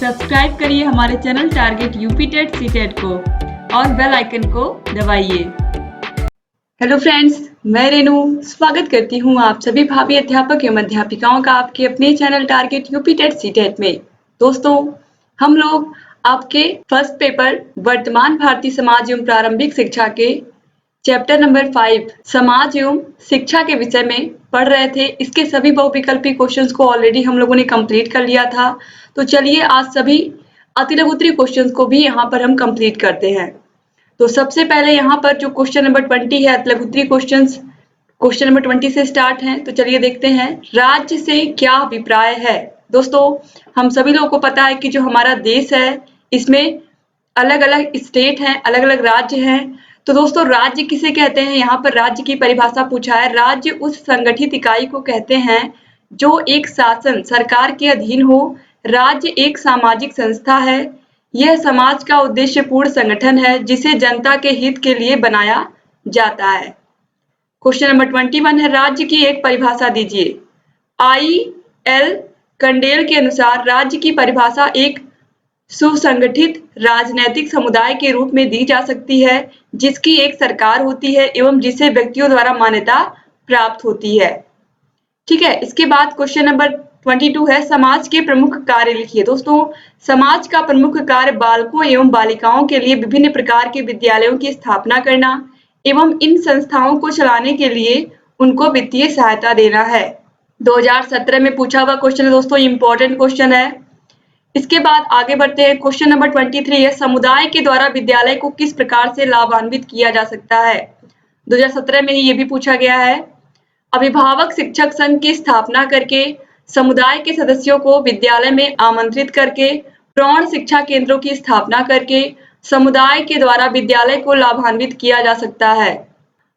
Subscribe करिए हमारे channel target UP TET CTET को और बेल आइकन को दबाइए। हेलो फ्रेंड्स, मैं रेनू स्वागत करती हूँ आप सभी भावी अध्यापक एवं अध्यापिकाओं का आपके अपने channel target UP TET CTET में। दोस्तों, हम लोग आपके फर्स्ट पेपर वर्तमान भारतीय समाज एवं प्रारंभिक शिक्षा के चैप्टर नंबर 5 समाज एवं शिक्षा के विषय में पढ़ रहे थे। इसके सभी बहुविकल्पी क्वेश्चंस को ऑलरेडी हम लोगों ने कंप्लीट कर लिया था। तो चलिए आज सभी अति लघु उत्तरीय क्वेश्चंस को भी यहाँ पर हम कंप्लीट करते हैं। तो सबसे पहले यहाँ पर जो क्वेश्चन नंबर 20 है, अति लघु उत्तरीय क्वेश्चंस क्वेश्चन नंबर 20 से स्टार्ट हैं। तो चलिए देखते हैं, राज्य से क्या अभिप्राय है। दोस्तों, हम सभी लोगों को पता है कि जो हमारा देश है इसमें अलग अलग स्टेट हैं, अलग अलग राज्य हैं। तो दोस्तों, राज्य किसे कहते हैं, यहाँ पर राज्य की परिभाषा पूछा है। राज्य उस संगठित इकाई को कहते हैं जो एक शासन सरकार के अधीन हो। राज्य एक सामाजिक संस्था है। यह समाज का उद्देश्यपूर्ण संगठन है जिसे जनता के हित के लिए बनाया जाता है। क्वेश्चन नंबर 21 है, राज्य की एक परिभाषा दीजिए। I.L. कंडेल के अनुसार राज्य की परिभाषा एक सुसंगठित राजनैतिक समुदाय के रूप में दी जा सकती है जिसकी एक सरकार होती है एवं जिसे व्यक्तियों द्वारा मान्यता प्राप्त होती है। ठीक है, इसके बाद क्वेश्चन नंबर 22 है, समाज के प्रमुख कार्य लिखिए। दोस्तों, समाज का प्रमुख कार्य बालकों एवं बालिकाओं के लिए विभिन्न प्रकार के विद्यालयों की स्थापना करना एवं इन संस्थाओं को चलाने के लिए उनको वित्तीय सहायता देना है। 2017 में पूछा हुआ क्वेश्चन है दोस्तों, इंपॉर्टेंट क्वेश्चन है। इसके बाद आगे बढ़ते हैं, क्वेश्चन नंबर 23 है, समुदाय के द्वारा विद्यालय को किस प्रकार से लाभान्वित किया जा सकता है। 2017 में ही ये भी पूछा गया है। अभिभावक शिक्षक संघ की स्थापना करके, समुदाय के सदस्यों को विद्यालय में आमंत्रित करके, प्रौढ़ शिक्षा केंद्रों की स्थापना करके समुदाय के द्वारा विद्यालय को लाभान्वित किया जा सकता है।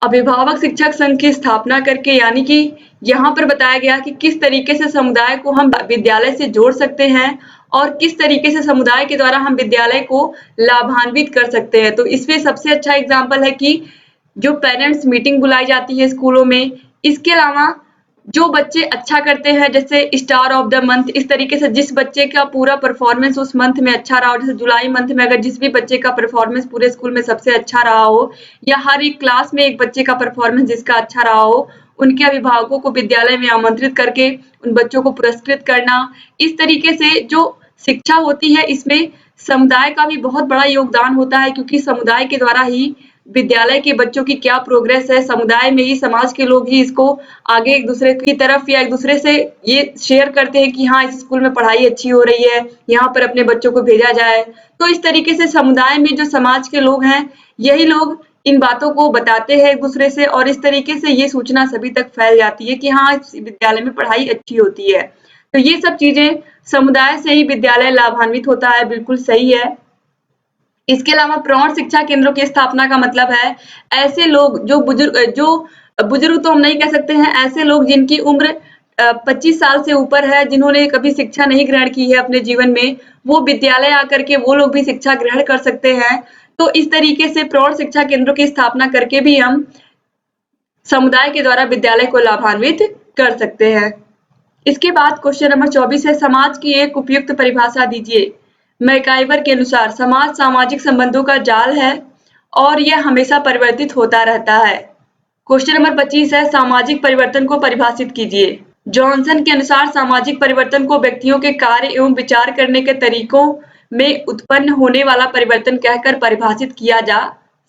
अभिभावक शिक्षक संघ की स्थापना करके, यानी कि यहाँ पर बताया गया कि किस तरीके से समुदाय को हम विद्यालय से जोड़ सकते हैं और किस तरीके से समुदाय के द्वारा हम विद्यालय को लाभान्वित कर सकते हैं। तो इसमें सबसे अच्छा एग्जाम्पल है कि जो पेरेंट्स मीटिंग बुलाई जाती है स्कूलों में। इसके अलावा जो बच्चे अच्छा करते हैं, जैसे स्टार ऑफ द मंथ, इस तरीके से जिस बच्चे का पूरा परफॉर्मेंस उस मंथ में अच्छा रहा हो, जैसे जुलाई मंथ में अगर जिस भी बच्चे का परफॉर्मेंस पूरे स्कूल में सबसे अच्छा रहा हो, या हर एक क्लास में एक बच्चे का परफॉर्मेंस जिसका अच्छा रहा हो, उनके अभिभावकों को विद्यालय में आमंत्रित करके उन बच्चों को पुरस्कृत करना। इस तरीके से जो शिक्षा होती है इसमें समुदाय का भी बहुत बड़ा योगदान होता है, क्योंकि समुदाय के द्वारा ही विद्यालय के बच्चों की क्या प्रोग्रेस है, समुदाय में ही समाज के लोग ही इसको आगे एक दूसरे की तरफ या एक दूसरे से ये शेयर करते हैं कि हाँ, इस स्कूल में पढ़ाई अच्छी हो रही है, यहाँ पर अपने बच्चों को भेजा जाए। तो इस तरीके से समुदाय में जो समाज के लोग हैं, यही लोग इन बातों को बताते हैं एक दूसरे से, और इस तरीके से ये सूचना सभी तक फैल जाती है कि हाँ, इस विद्यालय में पढ़ाई अच्छी होती है। तो ये सब चीजें समुदाय से ही विद्यालय लाभान्वित होता है, बिल्कुल सही है। इसके अलावा प्रौढ़ शिक्षा केंद्रों की स्थापना का मतलब है ऐसे लोग जो बुजुर्ग तो हम नहीं कह सकते हैं, ऐसे लोग जिनकी उम्र 25 साल से ऊपर है, जिन्होंने कभी शिक्षा नहीं ग्रहण की है अपने जीवन में, वो विद्यालय आकर के वो लोग भी शिक्षा ग्रहण कर सकते हैं। तो इस तरीके से प्रौढ़ शिक्षा केंद्रों की स्थापना करके भी हम समुदाय के द्वारा विद्यालय को लाभान्वित कर सकते हैं। इसके बाद क्वेश्चन नंबर 24 है, समाज की एक उपयुक्त परिभाषा दीजिए। मैकाइवर के अनुसार समाज सामाजिक संबंधों का जाल है और यह हमेशा परिवर्तित होता रहता है। क्वेश्चन नंबर 25 है, सामाजिक परिवर्तन को परिभाषित कीजिए। जॉनसन के अनुसार सामाजिक परिवर्तन को व्यक्तियों के कार्य एवं विचार करने के तरीकों में उत्पन्न होने वाला परिवर्तन कहकर परिभाषित किया जा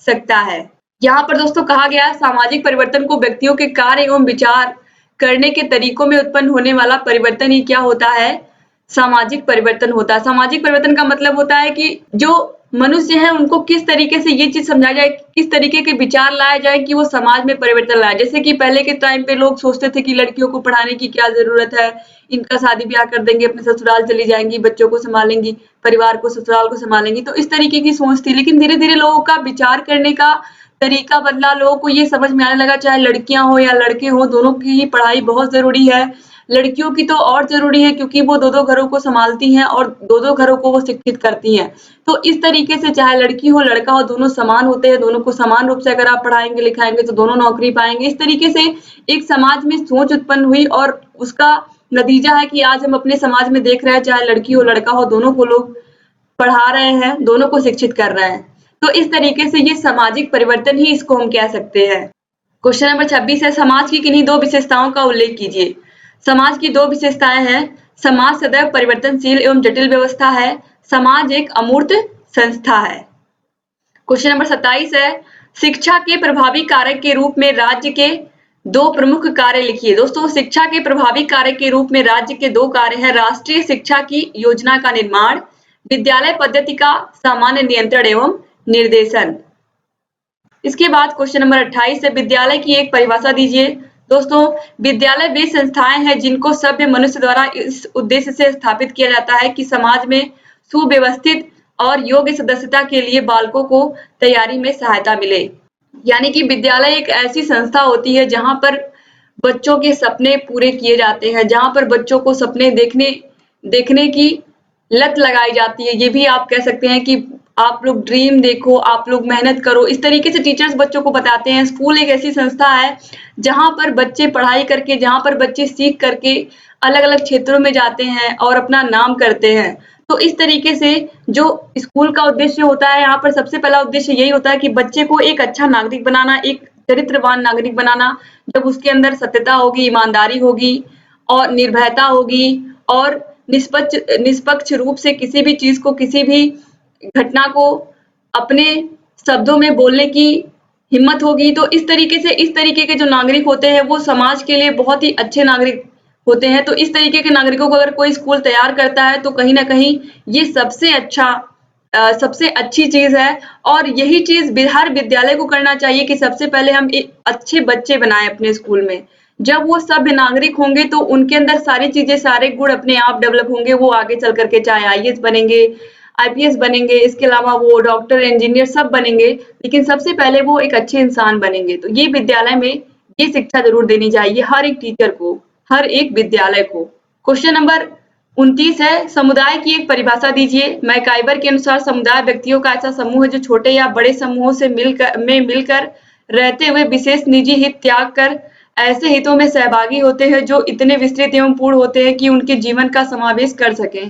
सकता है। यहाँ पर दोस्तों कहा गया है सामाजिक परिवर्तन को व्यक्तियों के कार्य एवं विचार करने के तरीकों में उत्पन्न होने वाला परिवर्तन ही क्या होता है, सामाजिक परिवर्तन होता है। सामाजिक परिवर्तन का मतलब होता है कि जो मनुष्य है उनको किस तरीके से ये चीज समझाया जाए, किस तरीके के विचार लाए जाए कि वो समाज में परिवर्तन लाए। जैसे कि पहले के टाइम पे लोग सोचते थे कि लड़कियों को पढ़ाने की क्या जरूरत है, इनका शादी ब्याह कर देंगे, अपने ससुराल चली जाएंगी, बच्चों को संभालेंगी, परिवार को, ससुराल को संभालेंगी। तो इस तरीके की सोच थी, लेकिन धीरे धीरे लोगों का विचार करने का तरीका बदला। लोगों को ये समझ में आने लगा चाहे लड़कियां हो या लड़के हो, दोनों की ही पढ़ाई बहुत जरूरी है। लड़कियों की तो और जरूरी है क्योंकि वो दो घरों को संभालती हैं और दो घरों को वो शिक्षित करती हैं। तो इस तरीके से चाहे लड़की हो लड़का हो, दोनों समान होते हैं। दोनों को समान रूप से अगर आप पढ़ाएंगे लिखाएंगे तो दोनों नौकरी पाएंगे। इस तरीके से एक समाज में सोच उत्पन्न हुई और उसका नतीजा है कि आज हम अपने समाज में देख रहे हैं, चाहे लड़की हो लड़का हो, दोनों को लोग पढ़ा रहे हैं, दोनों को शिक्षित कर रहे हैं। तो इस तरीके से ये सामाजिक परिवर्तन ही इसको हम कह सकते हैं। क्वेश्चन नंबर 26 है, समाज की किन्हीं दो विशेषताओं का उल्लेख कीजिए। समाज की दो विशेषताएं हैं, समाज सदैव परिवर्तनशील एवं जटिल व्यवस्था है, समाज एक अमूर्त संस्था है। क्वेश्चन नंबर 27 है, शिक्षा के प्रभावी कारक के रूप में राज्य के दो प्रमुख कार्य लिखिए। दोस्तों, शिक्षा के प्रभावी कारक के रूप में राज्य के दो कार्य हैं, राष्ट्रीय शिक्षा की योजना का निर्माण, विद्यालय पद्धति का सामान्य नियंत्रण एवं निर्देशन। इसके बाद क्वेश्चन नंबर 28 है, विद्यालय की एक परिभाषा दीजिए। दोस्तों, विद्यालय वे संस्थाएं हैं जिनको सभ्य मनुष्य द्वारा इस उद्देश्य से स्थापित किया जाता है कि समाज में सुव्यवस्थित और योग्य सदस्यता के लिए बालकों को तैयारी में सहायता मिले। यानी कि विद्यालय एक ऐसी संस्था होती है जहां पर बच्चों के सपने पूरे किए जाते हैं, जहां पर बच्चों को सपने देखने की लत लगाई जाती है। ये भी आप कह सकते हैं कि आप लोग ड्रीम देखो, आप लोग मेहनत करो, इस तरीके से टीचर्स बच्चों को बताते हैं। स्कूल एक ऐसी संस्था है जहां पर बच्चे पढ़ाई करके, जहां पर बच्चे सीख करके अलग-अलग क्षेत्रों में जाते हैं और अपना नाम करते हैं। तो इस तरीके से जो स्कूल का उद्देश्य होता है, यहाँ पर सबसे पहला उद्देश्य यही होता है कि बच्चे को एक अच्छा नागरिक बनाना, एक चरित्रवान नागरिक बनाना। जब उसके अंदर सत्यता होगी, ईमानदारी होगी और निर्भयता होगी और निष्पक्ष रूप से किसी भी चीज को, किसी भी घटना को अपने शब्दों में बोलने की हिम्मत होगी, तो इस तरीके के जो नागरिक होते हैं वो समाज के लिए बहुत ही अच्छे नागरिक होते हैं। तो इस तरीके के नागरिकों को अगर कोई स्कूल तैयार करता है तो कहीं ना कहीं ये सबसे अच्छी चीज है। और यही चीज हर विद्यालय को करना चाहिए कि सबसे पहले हम एक अच्छे बच्चे बनाएं अपने स्कूल में। जब वो सभ्य नागरिक होंगे तो उनके अंदर सारी चीजें, सारे गुण अपने आप डेवलप होंगे। वो आगे चल करके चाहे आईएएस बनेंगे, आईपीएस बनेंगे, इसके अलावा वो डॉक्टर, इंजीनियर सब बनेंगे, लेकिन सबसे पहले वो एक अच्छे इंसान बनेंगे। तो ये विद्यालय में ये शिक्षा जरूर देनी चाहिए हर एक टीचर को, हर एक विद्यालय को। क्वेश्चन नंबर 29 है, समुदाय की एक परिभाषा दीजिए। मैकाइवर के अनुसार समुदाय व्यक्तियों का ऐसा समूह है जो छोटे या बड़े समूहों से मिलकर रहते हुए विशेष निजी हित त्याग कर ऐसे हितों में सहभागी होते हैं जो इतने विस्तृत एवं पूर्ण होते हैं कि उनके जीवन का समावेश कर सकें।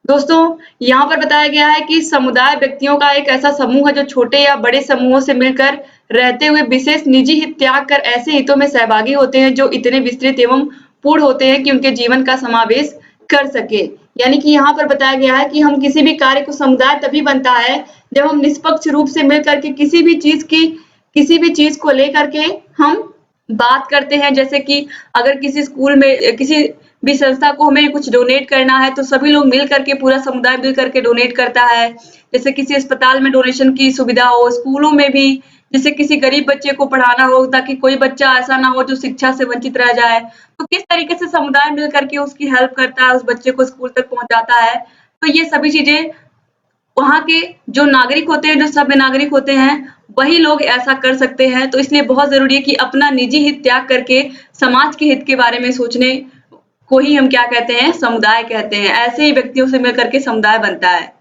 दोस्तों, यहाँ पर बताया गया है कि समुदाय व्यक्तियों का एक ऐसा समूह है जो छोटे या बड़े समूहों से मिलकर रहते हुए विशेष निजी हित त्याग कर ऐसे हितों में सहभागी होते हैं जो इतने विस्तृत एवं पूर्ण होते हैं कि उनके जीवन का समावेश कर सके। यानी कि यहाँ पर बताया गया है कि हम किसी भी कार्य को, समुदाय तभी बनता है जब हम निष्पक्ष रूप से मिल करके किसी भी चीज को लेकर के हम बात करते हैं। जैसे कि अगर किसी स्कूल में, किसी भी संस्था को हमें कुछ डोनेट करना है तो सभी लोग मिल करके, पूरा समुदाय मिल करके डोनेट करता है। जैसे किसी अस्पताल में डोनेशन की सुविधा हो, स्कूलों में भी जैसे किसी गरीब बच्चे को पढ़ाना हो ताकि कोई बच्चा ऐसा ना हो जो शिक्षा से वंचित रह जाए, तो किस तरीके से समुदाय मिल करके उसकी हेल्प करता है, उस बच्चे को स्कूल तक पहुंचाता है। तो ये सभी चीजें वहाँ के जो नागरिक होते हैं, जो सभ्य नागरिक होते हैं, वही लोग ऐसा कर सकते हैं। तो इसलिए बहुत जरूरी है कि अपना निजी हित त्याग करके समाज के हित के बारे में सोचने को ही हम क्या कहते हैं, समुदाय कहते हैं। ऐसे ही व्यक्तियों से मिलकर के समुदाय बनता है।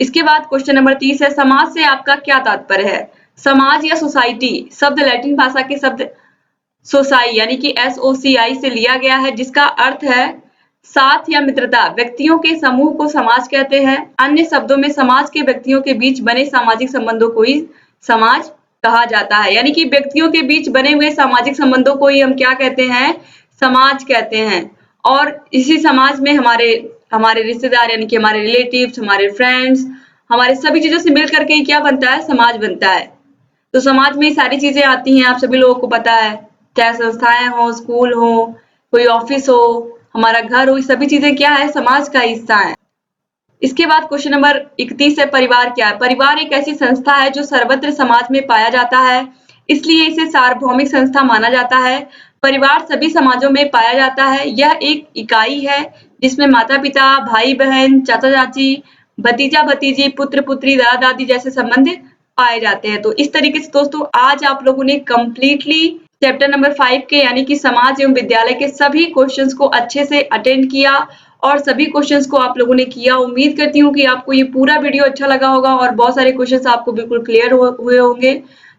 इसके बाद क्वेश्चन नंबर 30 है, समाज से आपका क्या तात्पर्य है। समाज या सोसाइटी शब्द लैटिन भाषा के शब्द सोसाई यानी कि SOCI से लिया गया है, जिसका अर्थ है साथ या मित्रता। व्यक्तियों के समूह को समाज कहते हैं। अन्य शब्दों में समाज के व्यक्तियों के बीच बने सामाजिक संबंधों को ही समाज कहा जाता है। यानी कि व्यक्तियों के बीच बने हुए सामाजिक संबंधों को ही हम क्या कहते हैं, समाज कहते हैं। और इसी समाज में हमारे रिश्तेदार यानी कि हमारे रिलेटिव्स, हमारे फ्रेंड्स, हमारे सभी चीजों से मिल करके क्या बनता है, समाज बनता है। तो समाज में सारी चीजें आती हैं, आप सभी लोगों को पता है, चाहे संस्थाएं हो, स्कूल हो, कोई ऑफिस हो, हमारा घर हो, ये सभी चीजें क्या है, समाज का हिस्सा है। इसके बाद क्वेश्चन नंबर 31 है, परिवार क्या है। परिवार एक ऐसी संस्था है जो सर्वत्र समाज में पाया जाता है, इसलिए इसे सार्वभौमिक संस्था माना जाता है। परिवार सभी समाजों में पाया जाता है। यह एक इकाई है जिसमें माता पिता, भाई बहन, चाचा चाची, भतीजा भतीजी, पुत्र पुत्री, दादा दादी जैसे संबंध पाए जाते हैं। तो इस तरीके से दोस्तों आज आप लोगों ने कंप्लीटली चैप्टर नंबर 5 के यानी कि समाज एवं विद्यालय के सभी क्वेश्चंस को अच्छे से अटेंड किया और सभी क्वेश्चंस को आप लोगों ने किया। उम्मीद करती हूँ कि आपको ये पूरा वीडियो अच्छा लगा होगा और बहुत सारे क्वेश्चंस आपको बिल्कुल क्लियर हुए होंगे।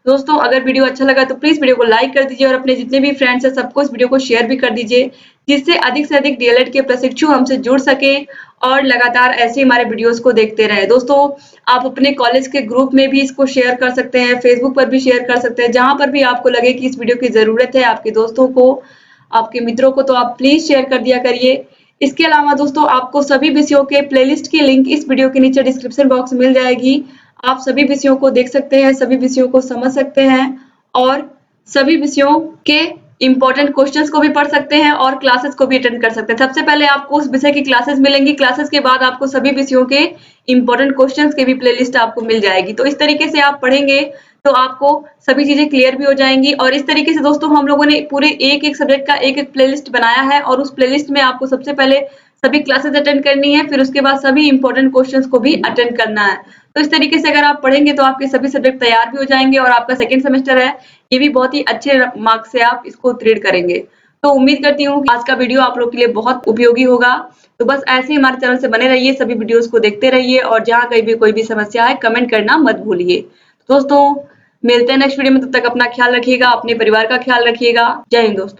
दोस्तों अगर वीडियो अच्छा लगा तो प्लीज वीडियो को लाइक कर दीजिए और अपने जितने भी फ्रेंड्स हैं सबको इस वीडियो को शेयर भी कर दीजिए, जिससे अधिक से अधिक डीएलएड के प्रशिक्षु हमसे जुड़ सके और लगातार ऐसे हमारे वीडियोस को देखते रहे। दोस्तों, आप अपने कॉलेज के ग्रुप में भी इसको शेयर कर सकते हैं, फेसबुक पर भी शेयर कर सकते हैं, जहाँ पर भी आपको लगे कि इस वीडियो की ज़रूरत है आपके दोस्तों को, आपके मित्रों को, तो आप प्लीज़ शेयर कर दिया करिए। इसके अलावा दोस्तों, आपको सभी विषयों के प्लेलिस्ट की लिंक इस वीडियो के नीचे डिस्क्रिप्शन बॉक्स में मिल जाएगी। आप सभी विषयों को देख सकते हैं, सभी विषयों को समझ सकते हैं और सभी विषयों के इम्पोर्टेंट क्वेश्चंस को भी पढ़ सकते हैं और क्लासेस को भी अटेंड कर सकते हैं। सबसे पहले आपको उस विषय की क्लासेस मिलेंगी, क्लासेस के बाद आपको सभी विषयों के इम्पोर्टेंट क्वेश्चंस की भी प्लेलिस्ट आपको मिल जाएगी। तो इस तरीके से आप पढ़ेंगे तो आपको सभी चीजें क्लियर भी हो जाएंगी। और इस तरीके से दोस्तों हम लोगों ने पूरे एक सब्जेक्ट का एक प्लेलिस्ट बनाया है और उस प्लेलिस्ट में आपको सबसे पहले सभी क्लासेस अटेंड करनी है, फिर उसके बाद सभी इंपॉर्टेंट क्वेश्चंस को भी अटेंड करना है। तो इस तरीके से अगर आप पढ़ेंगे तो आपके सभी सब्जेक्ट तैयार भी हो जाएंगे और आपका सेकंड सेमेस्टर है, ये भी बहुत ही अच्छे मार्क्स से आप इसको क्लियर करेंगे। तो उम्मीद करती हूँ कि आज का वीडियो आप लोग के लिए बहुत उपयोगी होगा। तो बस ऐसे ही हमारे चैनल से बने रहिए, सभी वीडियोस को देखते रहिए और जहाँ कहीं भी कोई भी समस्या है कमेंट करना मत भूलिए। दोस्तों, मिलते हैं नेक्स्ट वीडियो में, तब तक अपना ख्याल रखिएगा, अपने परिवार का ख्याल रखिएगा। जय हिंद दोस्तों।